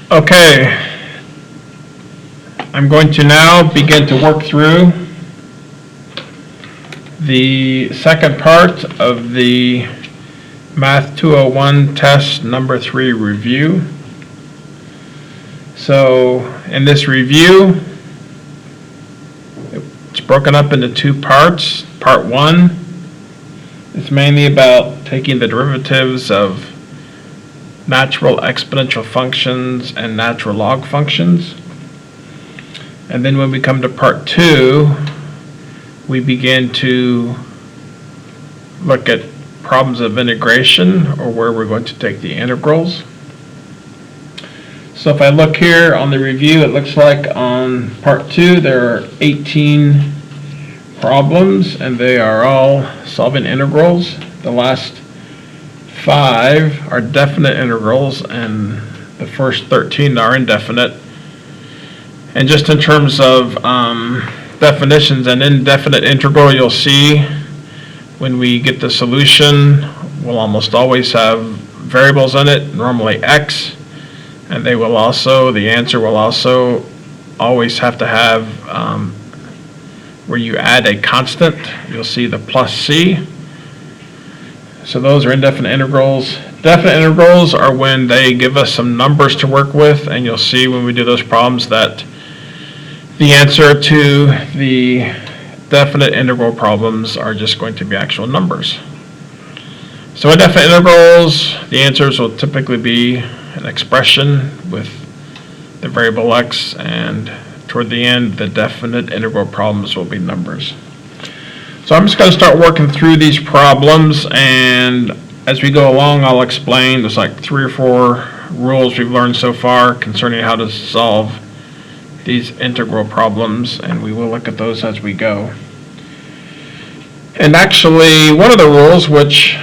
Okay, I'm going to now begin to work through the second part of the MATH201 test number 3 review. So in this review, it's broken up into two parts. Part 1 is mainly about taking the derivatives of natural exponential functions and natural log functions. And then when we come to part 2, we begin to look at problems of integration, or where we're going to take the integrals. So if I look here on the review, it looks like on part 2 there are 18 problems, and they are all solving integrals. The last 5 are definite integrals, and the first 13 are indefinite. And just in terms of definitions, an indefinite integral, you'll see when we get the solution, we'll almost always have variables in it, normally x, and they will also, the answer will also always have to have, where you add a constant, you'll see the plus c. So those are indefinite integrals. Definite integrals are when they give us some numbers to work with, and you'll see when we do those problems that the answer to the definite integral problems are just going to be actual numbers. So in definite integrals, the answers will typically be an expression with the variable x, and toward the end, the definite integral problems will be numbers. So I'm just going to start working through these problems, and as we go along, I'll explain. There's like 3 or 4 rules we've learned so far concerning how to solve these integral problems, and we will look at those as we go. And actually, one of the rules, which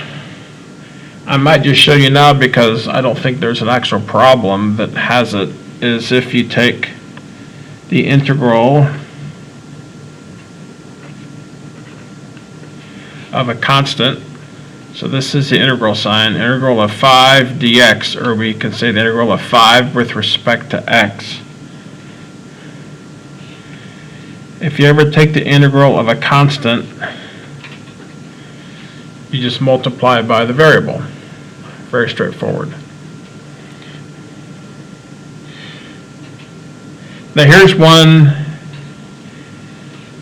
I might just show you now because I don't think there's an actual problem that has it, is if you take the integral of a constant. So this is the integral sign, integral of 5 dx, or we can say the integral of 5 with respect to x. If you ever take the integral of a constant, you just multiply it by the variable. Very straightforward. Now here's one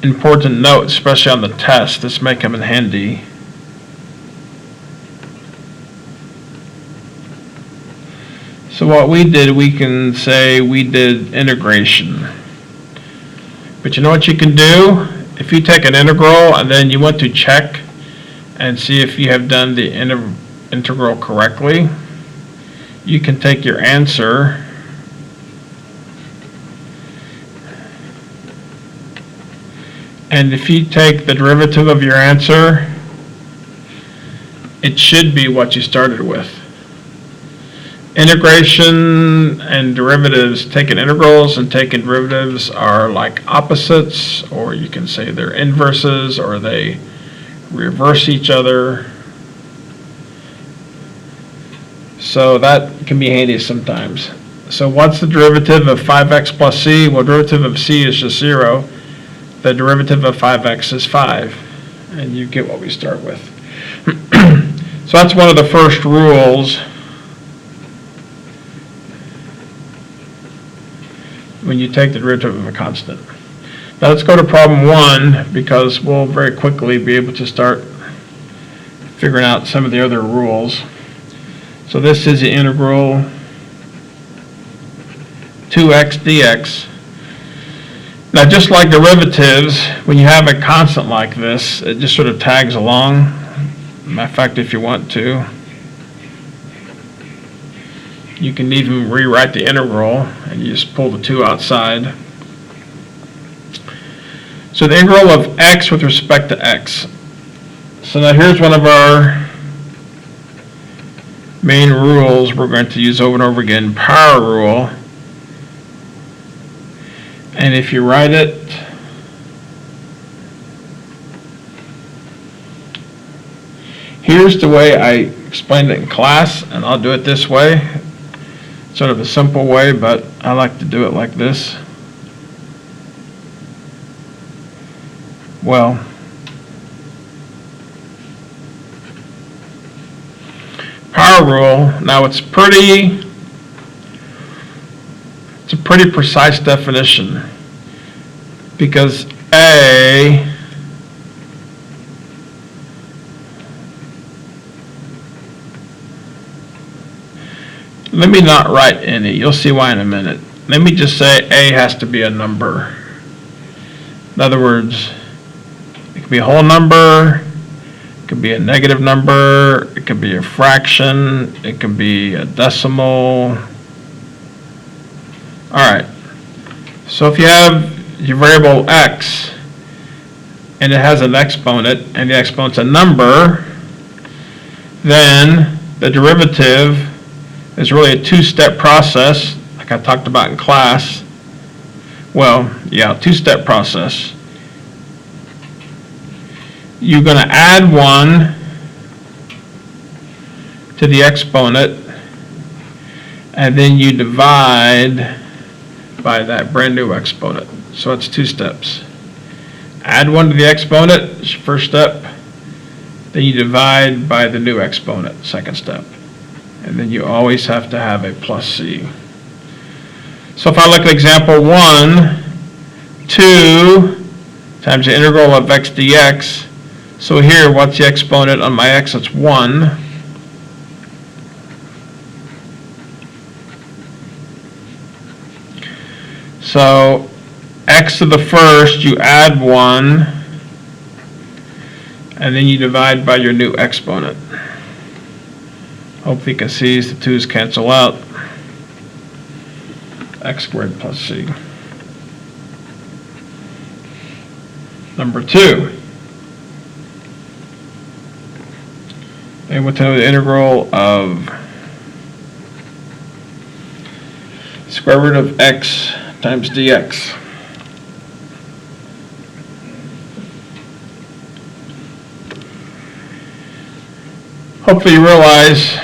important note, especially on the test. This may come in handy. So what we did, we can say we did integration. But you know what you can do? If you take an integral and then you want to check and see if you have done the integral correctly, you can take your answer and if you take the derivative of your answer, it should be what you started with. Integration and derivatives, taking integrals and taking derivatives are like opposites, or you can say they're inverses, or they reverse each other. So that can be handy sometimes. So what's the derivative of 5x plus c? Well, derivative of c is just 0. The derivative of 5x is 5. And you get what we start with. So that's one of the first rules when you take the derivative of a constant. Now let's go to problem 1, because we'll very quickly be able to start figuring out some of the other rules. So this is the integral 2x dx. Now just like derivatives, when you have a constant like this, it just sort of tags along. Matter of fact, if you want to, you can even rewrite the integral and you just pull the 2 outside. So the integral of x with respect to x. So now here's one of our main rules we're going to use over and over again, power rule. And if you write it here's the way I explained it in class, and I'll do it this way. Sort of a simple way, but I like to do it like this. Well, power rule, now it's a pretty precise definition, because A let me not write any, you'll see why in a minute. Let me just say A has to be a number. In other words, it could be a whole number, it could be a negative number, it could be a fraction, it could be a decimal. Alright, so if you have your variable x and it has an exponent and the exponent's a number, then the derivative is really a two-step process, like I talked about in class. Well, yeah, two-step process. You're going to add 1 to the exponent, and then you divide by that brand new exponent. So it's 2 steps. Add 1 to the exponent, it's your first step. Then you divide by the new exponent, second step. And then you always have to have a plus c. So if I look at example 1, 2 times the integral of x dx. So here, what's the exponent on my x? It's 1. So x to the first, you add 1, and then you divide by your new exponent. Hopefully you can see the 2's cancel out. X squared plus c. Number 2. They want to know the integral of square root of x times dx. Hopefully you realize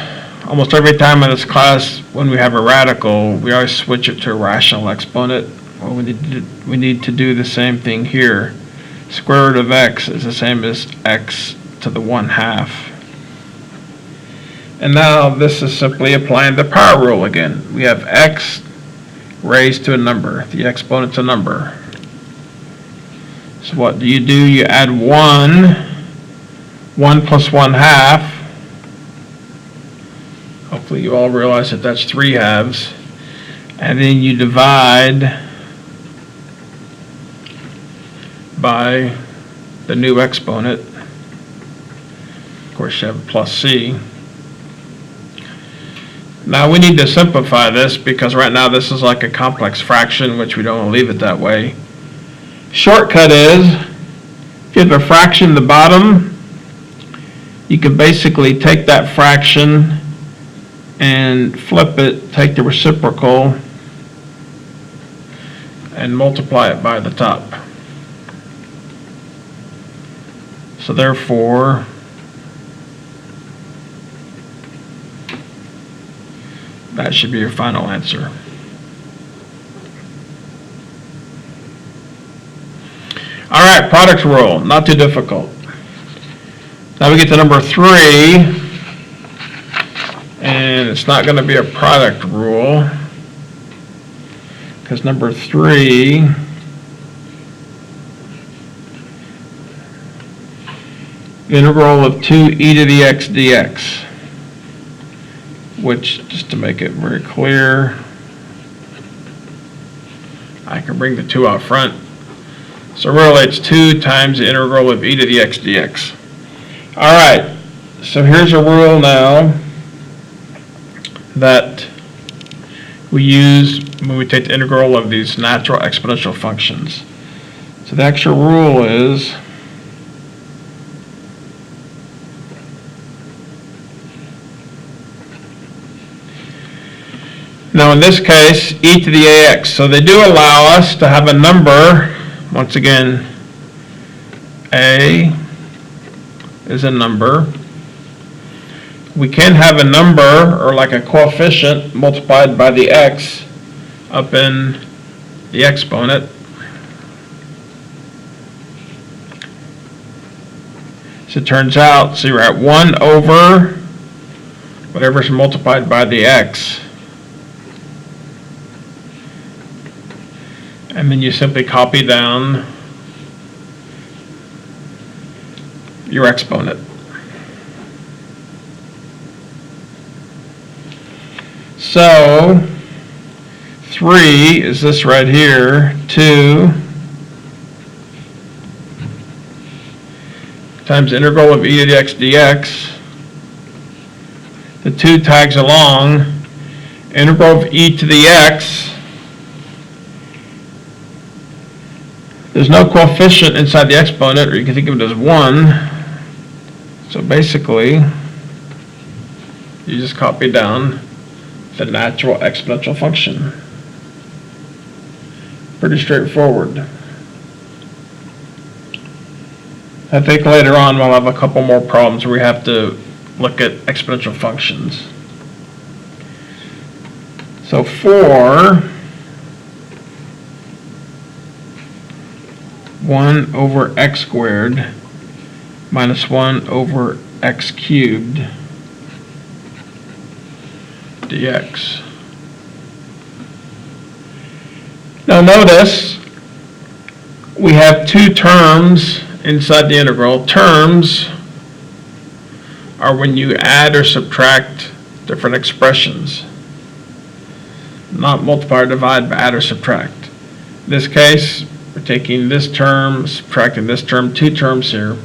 almost every time in this class when we have a radical, we always switch it to a rational exponent. Well, we need to do the same thing here. Square root of x is the same as x to the 1/2. And now this is simply applying the power rule again. We have x raised to a number. The exponent's a number. So what do? You add 1 plus 1/2. Hopefully you all realize that that's 3/2. And then you divide by the new exponent. Of course you have a plus c. Now we need to simplify this because right now this is like a complex fraction, which we don't want to leave it that way. Shortcut is, if you have a fraction at the bottom, you can basically take that fraction and flip it, take the reciprocal, and multiply it by the top. So therefore, that should be your final answer. All right, product rule, not too difficult. Now we get to number 3, and it's not going to be a product rule, because number 3 integral of 2e to the x dx, which, just to make it very clear, I can bring the 2 out front. So really it's 2 times the integral of e to the x dx. Alright, so here's a rule now that we use when we take the integral of these natural exponential functions. So the actual rule is now in this case, e to the ax. So they do allow us to have a number. Once again, a is a number. we can have a number or like a coefficient multiplied by the x up in the exponent. So it turns out, so you're at 1 over whatever's multiplied by the x. And then you simply copy down your exponent. So 3 is this right here, 2 times the integral of e to the x dx. The 2 tags along, integral of e to the x. There's no coefficient inside the exponent, or you can think of it as 1. So basically, you just copy down the natural exponential function. Pretty straightforward. I think later on we'll have a couple more problems where we have to look at exponential functions. So for 1 over x squared minus 1 over x cubed dx. Now notice we have two terms inside the integral. Terms are when you add or subtract different expressions. Not multiply or divide, but add or subtract. In this case, we're taking this term, subtracting this term, two terms here.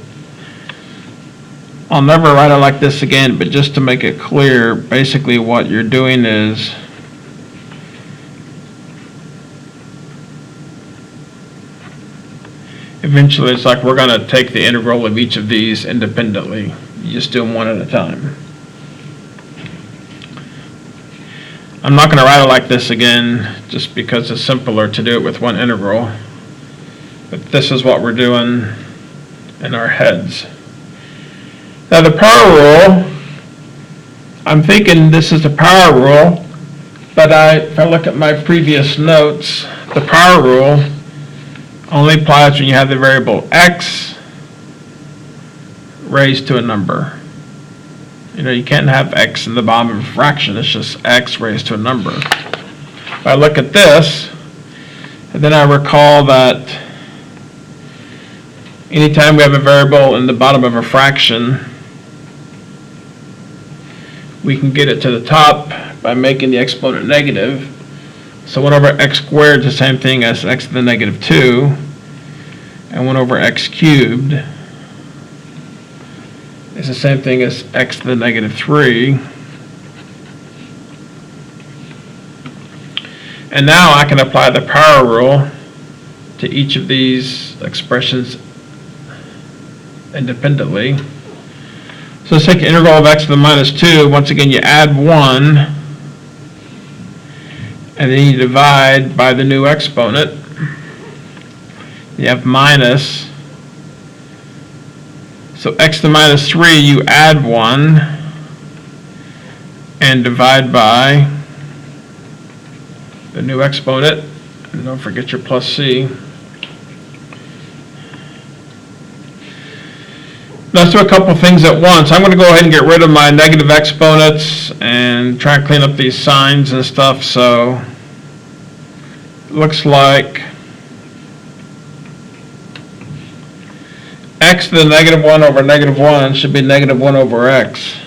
I'll never write it like this again, but just to make it clear, basically what you're doing is eventually it's like we're going to take the integral of each of these independently. You just do them one at a time. I'm not going to write it like this again just because it's simpler to do it with one integral. But this is what we're doing in our heads. Now the power rule, I'm thinking this is the power rule, but if I look at my previous notes, the power rule only applies when you have the variable x raised to a number. You know, you can't have x in the bottom of a fraction, it's just x raised to a number. If I look at this, and then I recall that anytime we have a variable in the bottom of a fraction, we can get it to the top by making the exponent negative. So 1 over x squared is the same thing as x to the negative 2, and 1 over x cubed is the same thing as x to the negative 3. And now I can apply the power rule to each of these expressions independently. So let's take the integral of x to the minus 2. Once again, you add 1, and then you divide by the new exponent. You have minus. So x to the minus 3, you add 1, and divide by the new exponent. And don't forget your plus c. Let's do a couple things at once. I'm going to go ahead and get rid of my negative exponents and try and clean up these signs and stuff. So it looks like x to the negative 1 over negative 1 should be negative 1 over x.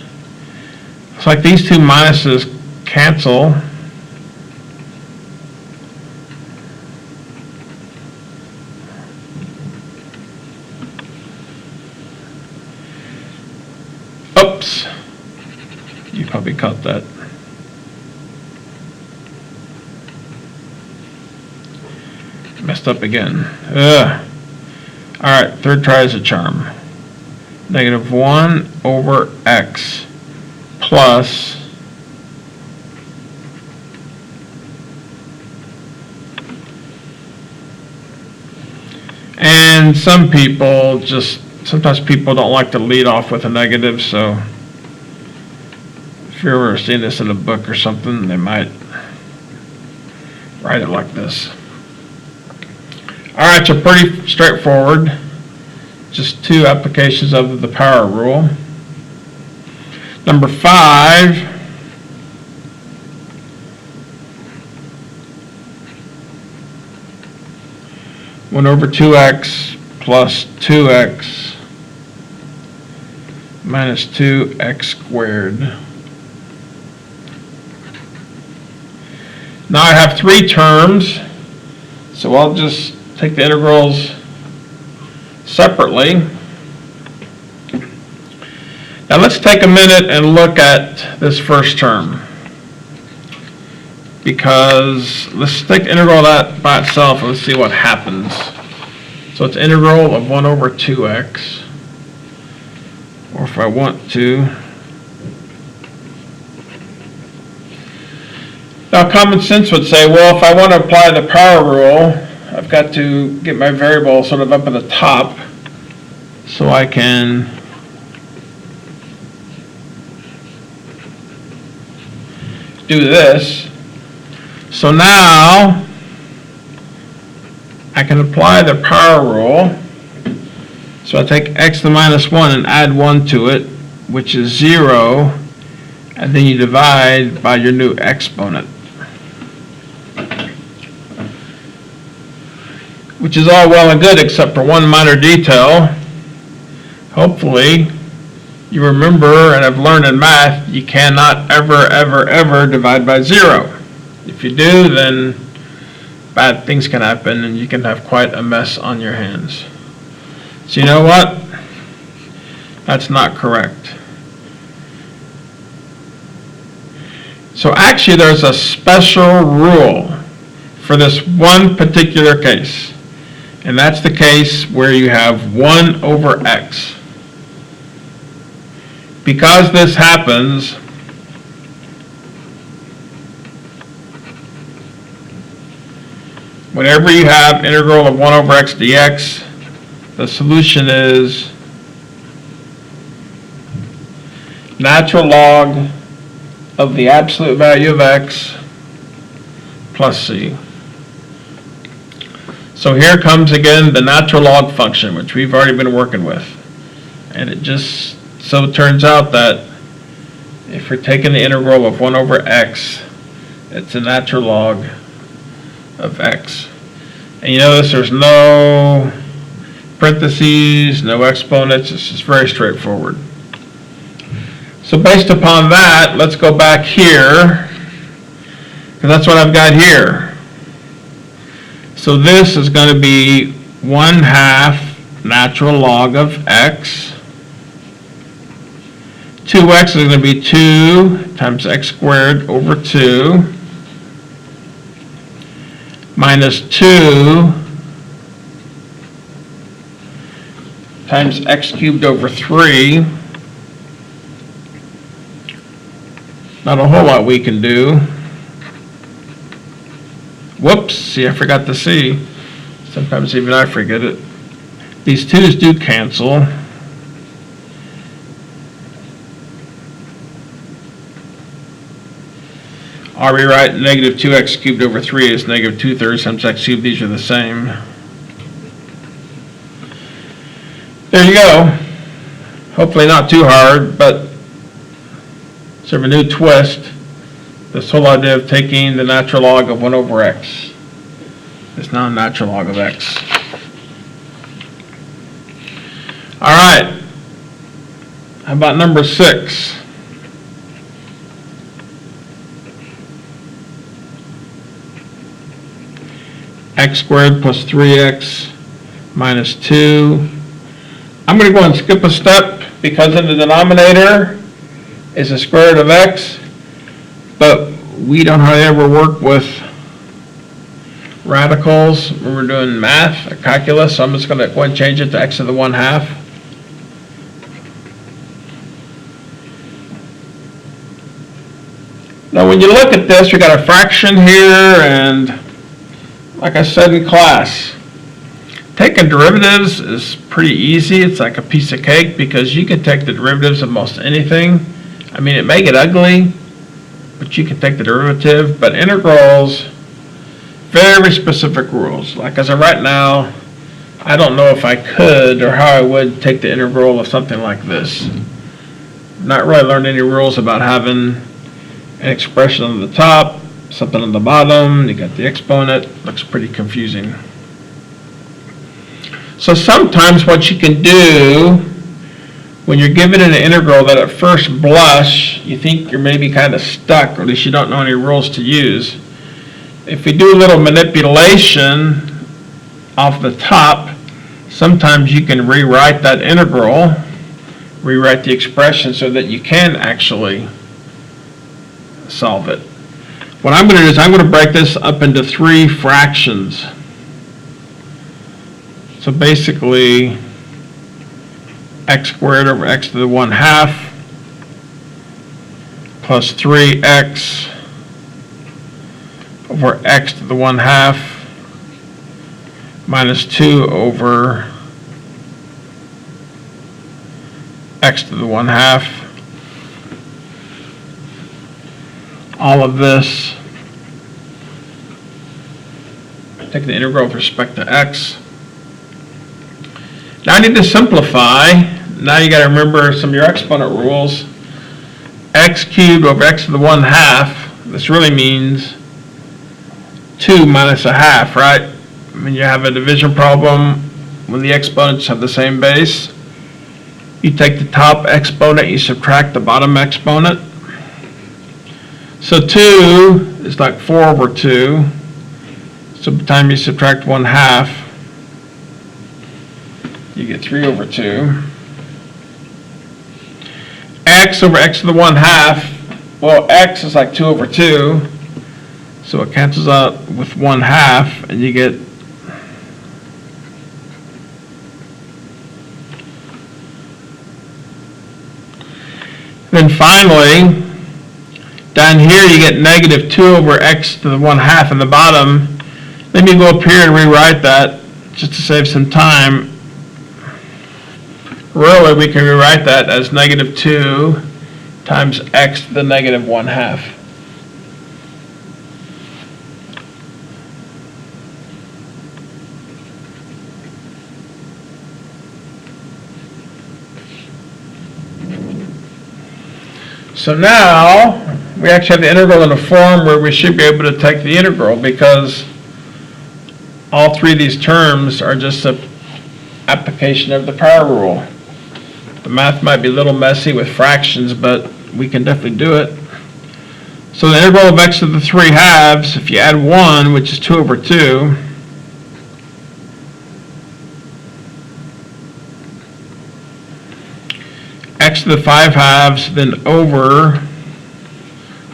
It's like these two minuses cancel. Oops, you probably caught that. Messed up again. Alright, third try is a charm. Negative 1 over x plus and some people sometimes people don't like to lead off with a negative, so you've ever seen this in a book or something, they might write it like this. Alright, so pretty straightforward. Just two applications of the power rule. Number 5, one over 2x plus 2x minus 2x squared. Now I have 3 terms, so I'll just take the integrals separately. Now let's take a minute and look at this first term, because let's take the integral of that by itself and let's see what happens. So it's integral of 1 over 2x, or if I want to, now common sense would say, well, if I want to apply the power rule, I've got to get my variable sort of up at the top so I can do this. So now I can apply the power rule. So I take x to the minus 1 and add 1 to it, which is 0, and then you divide by your new exponent, which is all well and good except for one minor detail. Hopefully you remember and have learned in math, you cannot ever divide by 0. If you do, then bad things can happen and you can have quite a mess on your hands. So you know what? That's not correct. So actually there's a special rule for this one particular case. And that's the case where you have 1 over x. Because this happens, whenever you have integral of 1 over x dx, the solution is natural log of the absolute value of x plus c. So here comes again the natural log function, which we've already been working with. And it just so turns out that if we're taking the integral of 1 over x, it's a natural log of x. And you notice there's no parentheses, no exponents, it's just very straightforward. So based upon that, let's go back here, because that's what I've got here. So this is going to be 1/2 natural log of x. 2x is going to be 2 times x squared over 2 minus 2 times x cubed over 3. Not a whole lot we can do. Whoops, see, I forgot the c. Sometimes even I forget it. These 2's do cancel. I'll rewrite negative 2x cubed over 3 is negative 2/3 times x cubed. These are the same. There you go. Hopefully not too hard, but sort of a new twist. This whole idea of taking the natural log of 1 over x is now a natural log of x. All right. How about number 6? X squared plus 3x minus 2. I'm going to go and skip a step because in the denominator is the square root of x, but we don't hardly ever work with radicals when we're doing math or calculus, so I'm just going to go and change it to x to the 1/2. Now when you look at this, we got a fraction here, and like I said in class, taking derivatives is pretty easy. It's like a piece of cake because you can take the derivatives of most anything. I mean, it may get ugly, but you can take the derivative. But integrals, very specific rules. Like as of right now, I don't know if I could or how I would take the integral of something like this. Not really learned any rules about having an expression on the top, something on the bottom, you got the exponent. Looks pretty confusing. So sometimes what you can do when you're given an integral that at first blush you think you're maybe kind of stuck, or at least you don't know any rules to use, if we do a little manipulation off the top, sometimes you can rewrite that integral, rewrite the expression so that you can actually solve it. What I'm going to do is I'm going to break this up into 3 fractions. So basically, x squared over x to the 1/2 plus 3x over x to the 1/2 minus 2 over x to the 1/2. All of this, take the integral with respect to x. Now I need to simplify. Now you got to remember some of your exponent rules. X cubed over x to the 1/2. This really means 2 minus 1/2, right? When you have a division problem, when the exponents have the same base, you take the top exponent, you subtract the bottom exponent. So 2 is like 4 over 2. So by the time you subtract 1/2, you get 3 over 2. X over x to the 1/2, well, x is like 2 over 2, so it cancels out with 1/2, and you get then finally, down here you get negative 2 over x to the 1/2 in the bottom. Let me go up here and rewrite that just to save some time. Really, we can rewrite that as negative 2 times x to the negative 1/2. So now we actually have the integral in a form where we should be able to take the integral, because all 3 of these terms are just an application of the power rule. The math might be a little messy with fractions, but we can definitely do it. So the integral of x to the 3/2, if you add 1, which is 2 over 2, x to the 5/2, then over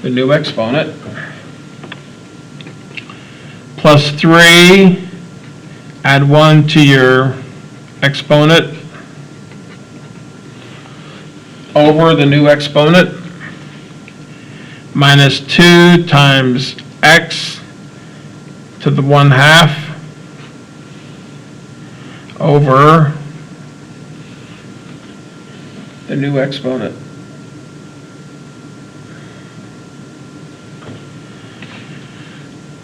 the new exponent, plus 3, add 1 to your exponent, over the new exponent, minus 2 times x to the 1/2 over the new exponent.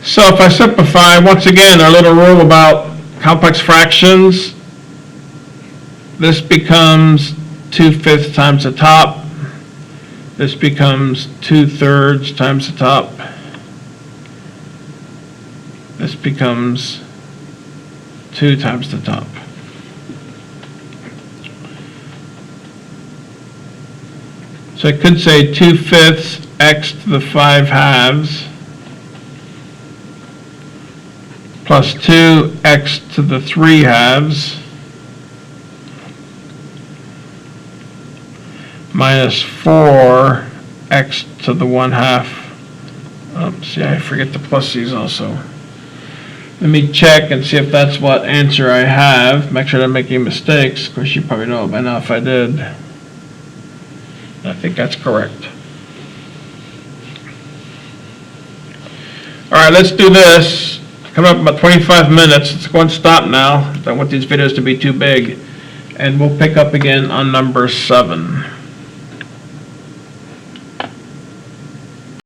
So if I simplify, once again, our little rule about complex fractions, this becomes 2/5 times the top. This becomes 2/3 times the top. This becomes 2 times the top. So I could say 2/5 x to the 5/2 plus 2x to the 3/2 minus 4x to the 1/2. Oops, yeah, I forget to plus these also. Let me check and see if that's what answer I have. Make sure I don't make any mistakes. Of course, you probably know it by now if I did. I think that's correct. All right, let's do this. Coming up about 25 minutes. Let's go and stop now. I don't want these videos to be too big. And we'll pick up again on number 7.